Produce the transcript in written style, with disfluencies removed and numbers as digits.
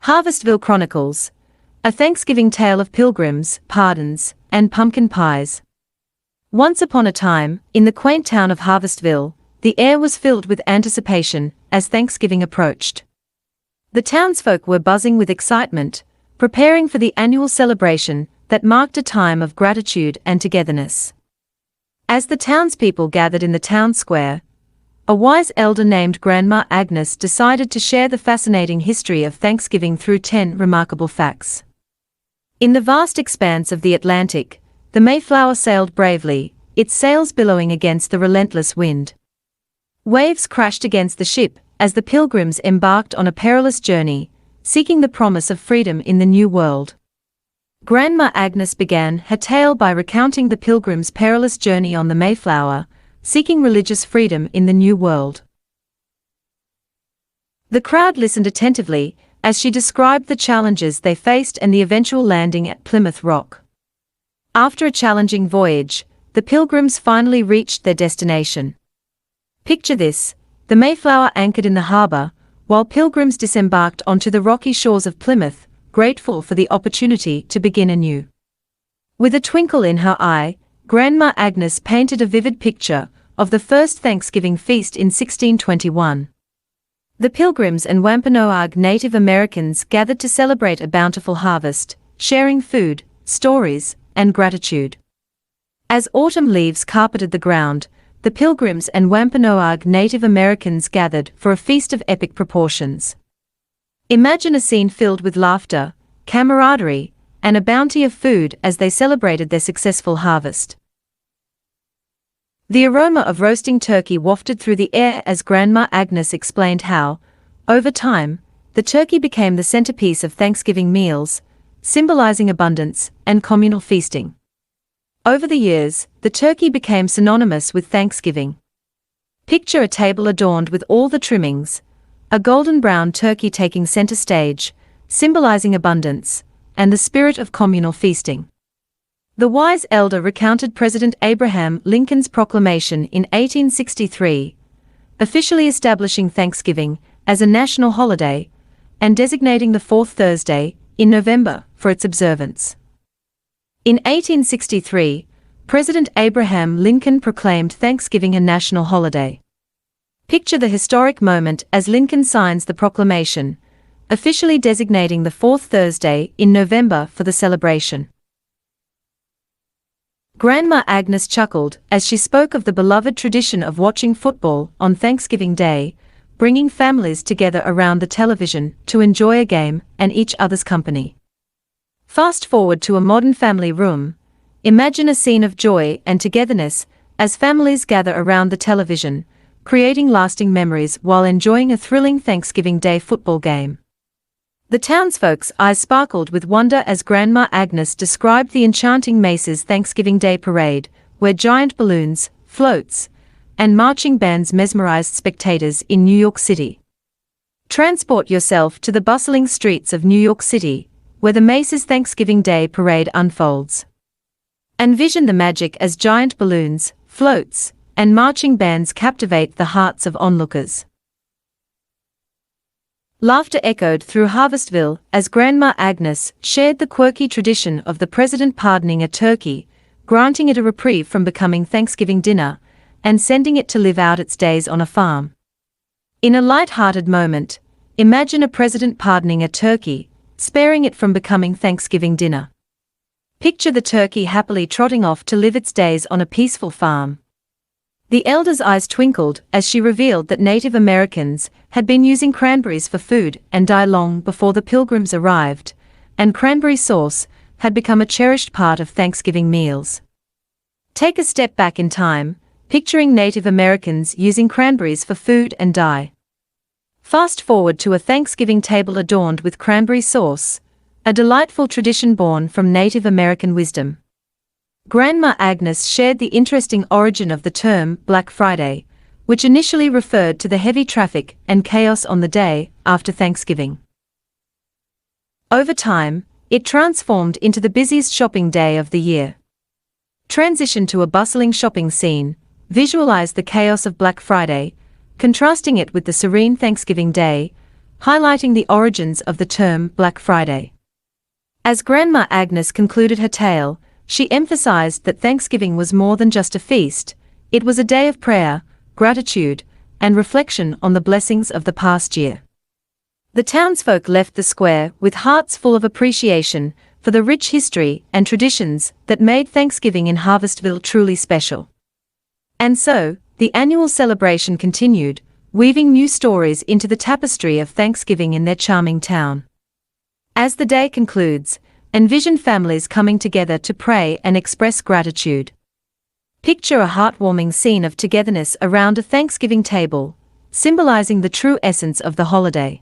Harvestville Chronicles, a Thanksgiving tale of pilgrims, pardons, and pumpkin pies. Once upon a time, in the quaint town of Harvestville, the air was filled with anticipation as Thanksgiving approached. The townsfolk were buzzing with excitement, preparing for the annual celebration that marked a time of gratitude and togetherness. As the townspeople gathered in the town square, a wise elder named Grandma Agnes decided to share the fascinating history of Thanksgiving through 10 remarkable facts. In the vast expanse of the Atlantic, the Mayflower sailed bravely, its sails billowing against the relentless wind. Waves crashed against the ship as the pilgrims embarked on a perilous journey, seeking the promise of freedom in the New World. Grandma Agnes began her tale by recounting the pilgrims' perilous journey on the Mayflower, seeking religious freedom in the New World. The crowd listened attentively as she described the challenges they faced and the eventual landing at Plymouth Rock. After a challenging voyage, the pilgrims finally reached their destination. Picture this: the Mayflower anchored in the harbor, while pilgrims disembarked onto the rocky shores of Plymouth, grateful for the opportunity to begin anew. With a twinkle in her eye, Grandma Agnes painted a vivid picture of the first Thanksgiving feast in 1621. The Pilgrims and Wampanoag Native Americans gathered to celebrate a bountiful harvest, sharing food, stories, and gratitude. As autumn leaves carpeted the ground, the Pilgrims and Wampanoag Native Americans gathered for a feast of epic proportions. Imagine a scene filled with laughter, camaraderie, and a bounty of food as they celebrated their successful harvest. The aroma of roasting turkey wafted through the air as Grandma Agnes explained how, over time, the turkey became the centerpiece of Thanksgiving meals, symbolizing abundance and communal feasting. Over the years, the turkey became synonymous with Thanksgiving. Picture a table adorned with all the trimmings, a golden brown turkey taking center stage, symbolizing abundance and the spirit of communal feasting. The wise elder recounted President Abraham Lincoln's proclamation in 1863, officially establishing Thanksgiving as a national holiday and designating the fourth Thursday in November for its observance. In 1863, President Abraham Lincoln proclaimed Thanksgiving a national holiday. Picture the historic moment as Lincoln signs the proclamation, officially designating the fourth Thursday in November for the celebration. Grandma Agnes chuckled as she spoke of the beloved tradition of watching football on Thanksgiving Day, bringing families together around the television to enjoy a game and each other's company. Fast forward to a modern family room. Imagine a scene of joy and togetherness as families gather around the television, creating lasting memories while enjoying a thrilling Thanksgiving Day football game. The townsfolk's eyes sparkled with wonder as Grandma Agnes described the enchanting Macy's Thanksgiving Day Parade, where giant balloons, floats, and marching bands mesmerized spectators in New York City. Transport yourself to the bustling streets of New York City, where the Macy's Thanksgiving Day Parade unfolds. Envision the magic as giant balloons, floats, and marching bands captivate the hearts of onlookers. Laughter echoed through Harvestville as Grandma Agnes shared the quirky tradition of the president pardoning a turkey, granting it a reprieve from becoming Thanksgiving dinner, and sending it to live out its days on a farm. In a light-hearted moment, imagine a president pardoning a turkey, sparing it from becoming Thanksgiving dinner. Picture the turkey happily trotting off to live its days on a peaceful farm. The elder's eyes twinkled as she revealed that Native Americans had been using cranberries for food and dye long before the Pilgrims arrived, and cranberry sauce had become a cherished part of Thanksgiving meals. Take a step back in time, picturing Native Americans using cranberries for food and dye. Fast forward to a Thanksgiving table adorned with cranberry sauce, a delightful tradition born from Native American wisdom. Grandma Agnes shared the interesting origin of the term Black Friday, which initially referred to the heavy traffic and chaos on the day after Thanksgiving. Over time, it transformed into the busiest shopping day of the year. Transition to a bustling shopping scene, visualize the chaos of Black Friday, contrasting it with the serene Thanksgiving Day, highlighting the origins of the term Black Friday. As Grandma Agnes concluded her tale, she emphasized that Thanksgiving was more than just a feast, it was a day of prayer, gratitude, and reflection on the blessings of the past year. The townsfolk left the square with hearts full of appreciation for the rich history and traditions that made Thanksgiving in Harvestville truly special. And so, the annual celebration continued, weaving new stories into the tapestry of Thanksgiving in their charming town. As the day concludes, envision families coming together to pray and express gratitude. Picture a heartwarming scene of togetherness around a Thanksgiving table, symbolizing the true essence of the holiday.